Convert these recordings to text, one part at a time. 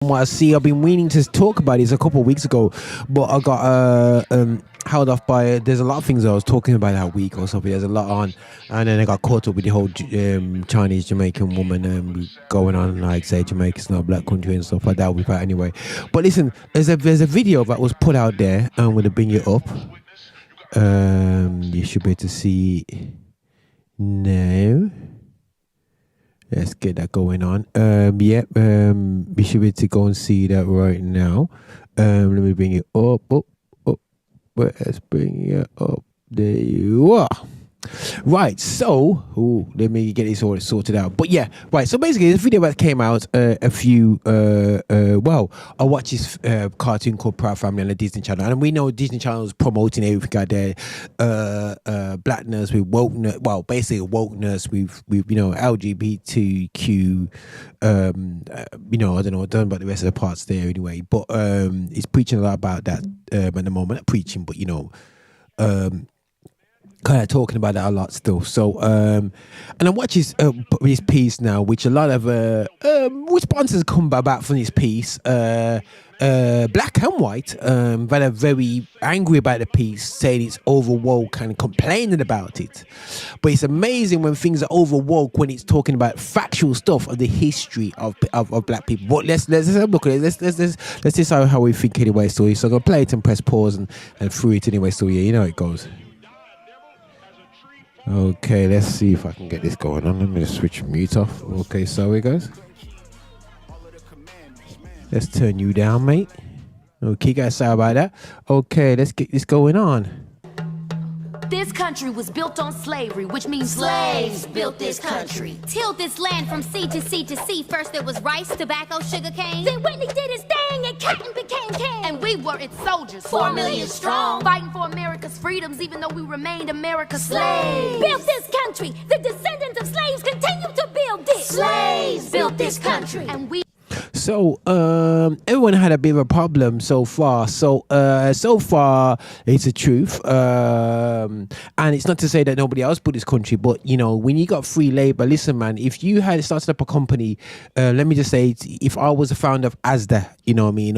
What I see, I've been meaning to talk about this a couple of weeks ago, but I got held off by. There's a lot of things I was talking about that week or something. There's a lot on, and then I got caught up with the whole Chinese Jamaican woman going on, like say Jamaica's not a black country and stuff like that. With that anyway. But listen, there's a video that was put out there. I'm gonna bring it up. You should be able to see now. Let's get that going on. We should be able to go and see that right now. Let me bring it up. Let's bring it up. There you are. Right, so let me get this all sorted out. But yeah, right. So basically, this video that came out I watched this cartoon called Proud Family on the Disney Channel, and we know Disney Channel is promoting everything out there, blackness with wokeness. Well, basically wokeness with LGBTQ. I don't know. I don't know about the rest of the parts there anyway. But he's preaching a lot about that at the moment. Not preaching, but kind of talking about that a lot still. So and I watch his piece now, which a lot of responses come about from this piece, black and white, that are very angry about the piece, saying it's over woke and complaining about it. But it's amazing when things are over woke when it's talking about factual stuff of the history of black people. But let's have a look at it. Let's decide how we think anyway. So I'm gonna play it and press pause and through it anyway. So yeah, you know how it goes. Okay, let's see if I can get this going on. Let me just switch mute off. Okay, so it goes. Let's turn you down, mate. Okay, guys, sorry about that. Okay, let's get this going on. This country was built on slavery, which means slaves built this country. Tilled this land from sea to sea to sea. First there was rice, tobacco, sugar cane. Then Whitney did his thing and cotton became king. And we were its soldiers, 4 million strong, fighting for America's freedoms, even though we remained America's slaves. Built this country. The descendants of slaves continue to build this. Slaves built this country. And we... So everyone had a bit of a problem so far. So far it's the truth, and it's not to say that nobody else built this country, but when you got free labor, listen, man, if you had started up a company, let me just say, if I was a founder of Asda,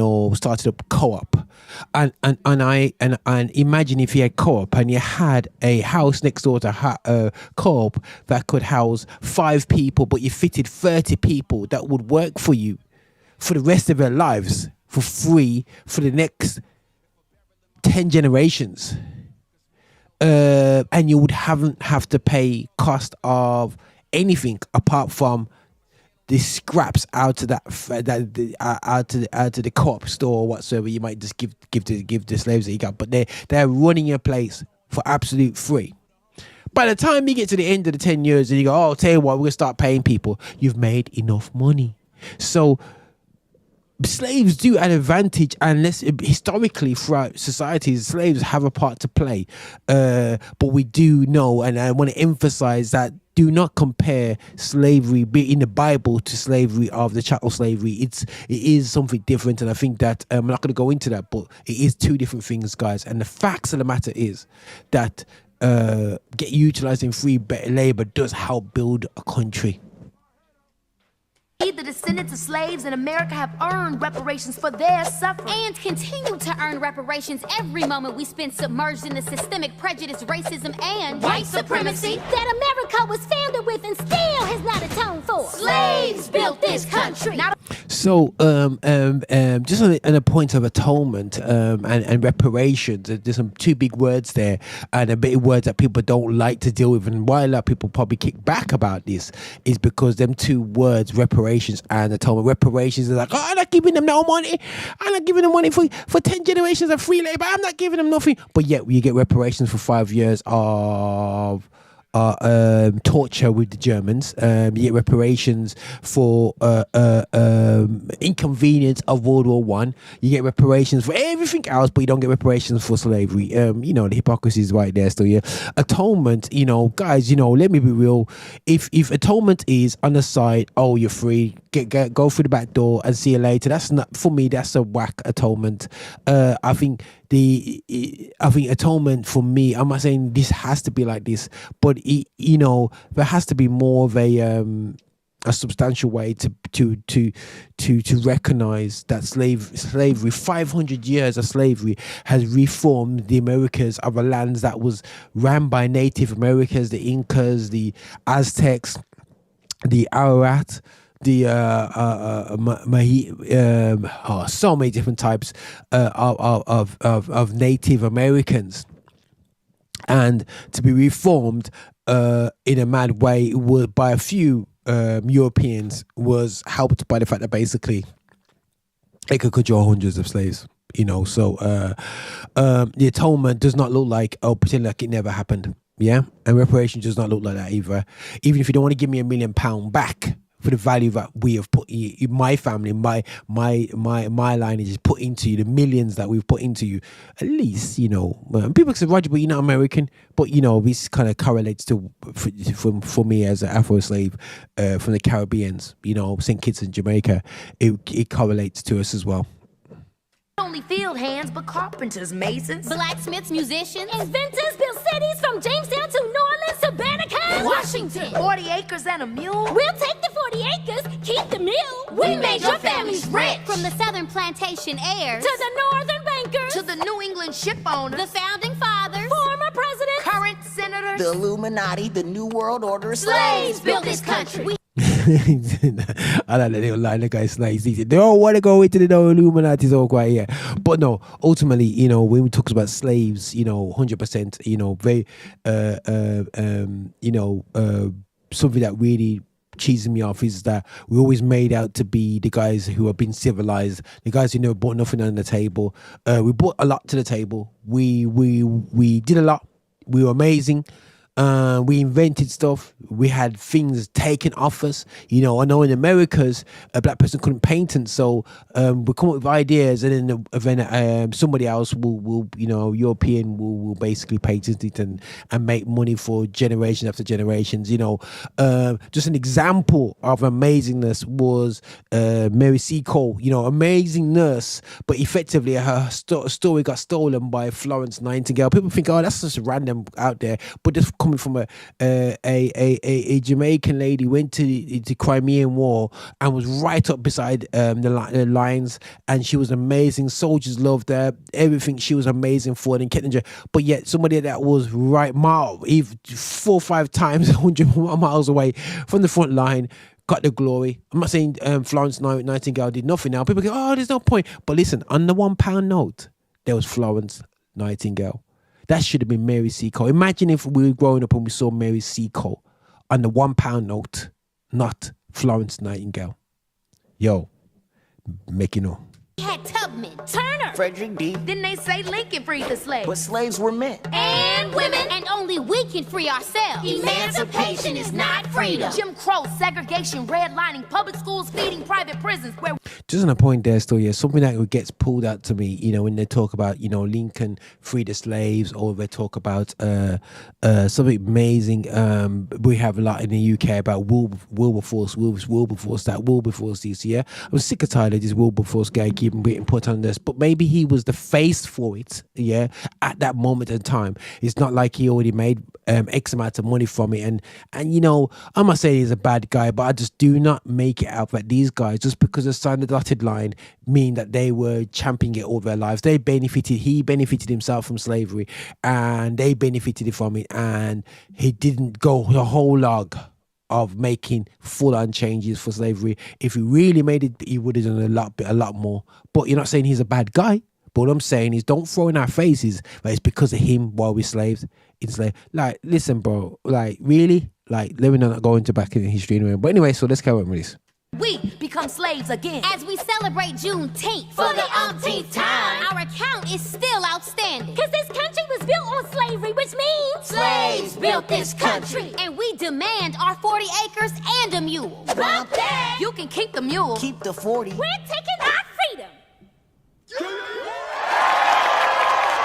or started up co-op, and imagine if you had co-op and you had a house next door to co-op that could house 5 people, but you fitted 30 people that would work for you for the rest of their lives for free for the next 10 generations. And you would have to pay cost of anything apart from the scraps out of out to the co-op store or whatsoever you might just give the slaves that you got. But they're running your place for absolute free. By the time you get to the end of the 10 years and you go, I'll tell you what, we're gonna start paying people, you've made enough money. So slaves do an advantage, unless historically throughout societies, slaves have a part to play. But we do know, and I want to emphasize that, do not compare slavery in the Bible to slavery of the chattel slavery. It is something different, and I think that I'm not going to go into that, but it is 2 different things, guys. And the facts of the matter is that utilizing free labor does help build a country. The descendants of slaves in America have earned reparations for their suffering and continue to earn reparations every moment we spend submerged in the systemic prejudice, racism, and white supremacy that America was founded with and still has not atoned for. Slaves built this country. So, just on a point of atonement and reparations, there's some 2 big words there, and a bit of words that people don't like to deal with. And why a lot of people probably kick back about this is because them 2 words, reparations and atonement. Reparations are like, oh, I'm not giving them no money. I'm not giving them money for 10 generations of free labor. I'm not giving them nothing. But yet, you get reparations for 5 years of torture with the Germans. You get reparations for inconvenience of World War One. You get reparations for everything else, but you don't get reparations for slavery. The hypocrisy is right there still. Yeah, atonement. Guys. Let me be real. If atonement is on the side, oh, you're free, go through the back door and see you later. That's not, for me, that's a whack atonement. I think atonement for me, I'm not saying this has to be like this, but there has to be more of a a substantial way to recognize that slavery, 500 years of slavery, has reformed the Americas of a lands that was ran by Native Americans, the Incas, the Aztecs, the Ararat, the so many different types of Native Americans, and to be reformed in a mad way by a few Europeans was helped by the fact that basically they could control hundreds of slaves. So the atonement does not look like, pretend like it never happened. Yeah, and reparations does not look like that either. Even if you don't want to give me £1 million back for the value that we have put in my family, my lineage is put into you, the millions that we've put into you, at least, people say, Roger, but you're not American. But, this kind of correlates to, for me as an Afro slave from the Caribbeans, St. Kitts and Jamaica, it correlates to us as well. Only field hands, but carpenters, masons, blacksmiths, musicians, inventors built cities from Jamestown to New Orleans to Banneker, Washington. 40 acres and a mule. We'll take the 40 acres, keep the mule. We made your families rich. From the southern plantation heirs to the northern bankers to the New England ship owners, the founding fathers, former presidents, current senators, the Illuminati, the New World Order. Slaves built this country. I like that little line. The guy's nice. They don't want to go into the Illuminati so quite here. But no, ultimately, when we talk about slaves, 100%, very, something that really cheeses me off is that we always made out to be the guys who have been civilized, the guys who never brought nothing on the table. We brought a lot to the table. We did a lot. We were amazing. We invented stuff. We had things taken off us. I know in Americas, a black person couldn't patent, so we come up with ideas, and then somebody else will European will basically patent it and make money for generation after generations. Just an example of amazingness was Mary Seacole. Amazing nurse, but effectively her story got stolen by Florence Nightingale. People think, oh, that's just random out there, but just coming from a Jamaican lady, went to the Crimean War and was right up beside the lines, and she was amazing. Soldiers loved her, everything. She was amazing for them, but yet somebody that was right 4 or 5 times 100 miles away from the front line got the glory. I'm not saying Florence Nightingale did nothing. Now people go, oh, there's no point, but listen, on the £1 note there was Florence Nightingale. That should have been Mary Seacole. Imagine if we were growing up and we saw Mary Seacole on the £1 note, not Florence Nightingale. Yo, make you know. We had Tubman, Turner, Frederick D. Didn't they say Lincoln freed the slaves? But slaves were men. And women. And only we can free ourselves. Emancipation is not freedom. Jim Crow, segregation, redlining, public schools, feeding private prisons where... Just on a point there still, something that gets pulled out to me, when they talk about, Lincoln freed the slaves, or they talk about something amazing. We have a lot in the UK about Wilberforce, that Wilberforce this year. I'm sick and tired of this Wilberforce guy keeping getting put on this, but maybe he was the face for it, at that moment in time. It's not like he already made X amount of money from it, and I'm not saying he's a bad guy, but I just do not make it out that these guys, just because they signed the dotted line, mean that they were championing it all their lives. He benefited himself from slavery, and they benefited from it, and he didn't go the whole log of making full-on changes for slavery. If he really made it, he would have done a lot more. But you're not saying he's a bad guy. But what I'm saying is, don't throw in our faces that it's because of him while we're slaves. It's like, listen, bro, really? Let me not go into back in history anyway. But anyway, so let's carry on with this. We become slaves again as we celebrate Juneteenth for the umpteenth time. Our account is still outstanding, cause this country was built on slavery, which means slaves built this country. And we demand our 40 acres and a mule. Bump that! You can keep the mule. Keep the 40. We're taking our freedom.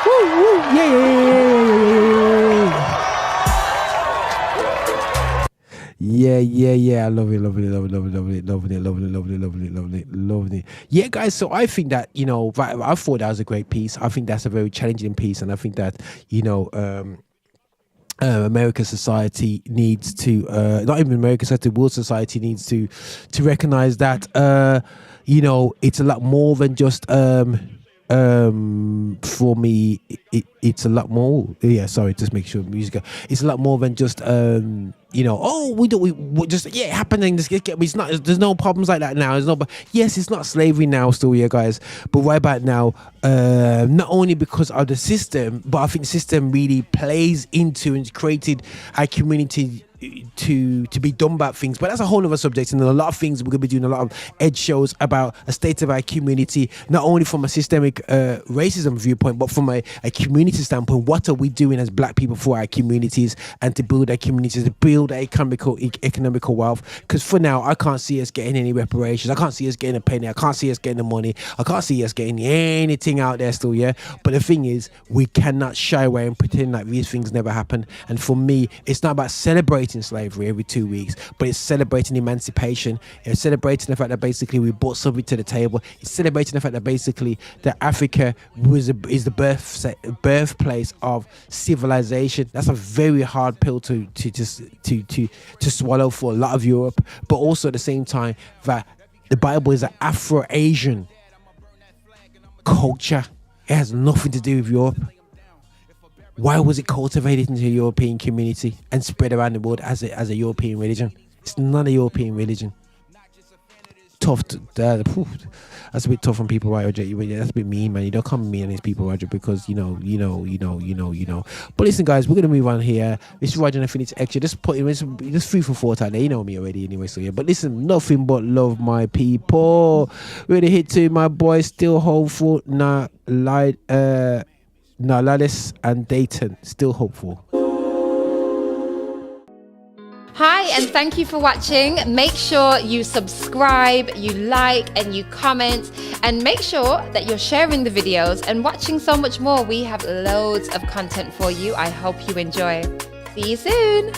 Woo, woo, yeah. I love it. Yeah, guys. So I think that I thought that was a great piece. I think that's a very challenging piece, and I think that American society needs to, not even American society, world society needs to recognize that, you know, it's a lot more than just, for me, it's a lot more. Yeah, sorry, just make sure music. It's a lot more than just, you know, oh, we just, yeah, happening. It's not. There's no problems like that now. There's no. But yes, it's not slavery now, still, yeah, guys. But right about now, not only because of the system, but I think the system really plays into and created a community to be done about things. But that's a whole other subject, and a lot of things we're gonna be doing a lot of edge shows about a state of our community, not only from a systemic racism viewpoint, but from a community standpoint. What are we doing as black people for our communities and to build our communities, to build economical wealth? Because for now, I can't see us getting any reparations. I can't see us getting a penny. I can't see us getting the money. I can't see us getting anything out there still, yeah. But the thing is, we cannot shy away and pretend like these things never happened. And for me, it's not about celebrating slavery every 2 weeks, but it's celebrating emancipation. It's celebrating the fact that basically we brought something to the table. It's celebrating the fact that basically that Africa is the birthplace of civilization. That's a very hard pill to swallow for a lot of Europe, but also at the same time that the Bible is an Afro-Asian culture. It has nothing to do with Europe. Why was it cultivated into a European community and spread around the world as a European religion? It's not a European religion. Tough. That's a bit tough on people, right, Roger? That's a bit mean, man. You don't come mean on these people, Roger, because you know. But listen, guys, we're gonna move on here. This is Roger Infinity Extra. Just put just 3 for 4 out there. You know me already, anyway. So yeah. But listen, nothing but love, my people. We're gonna hit to my boy, still hopeful. Nalalis and Dayton, still hopeful. Hi, and thank you for watching. Make sure you subscribe, you like, and you comment, and make sure that you're sharing the videos and watching so much more. We have loads of content for you. I hope you enjoy. See you soon.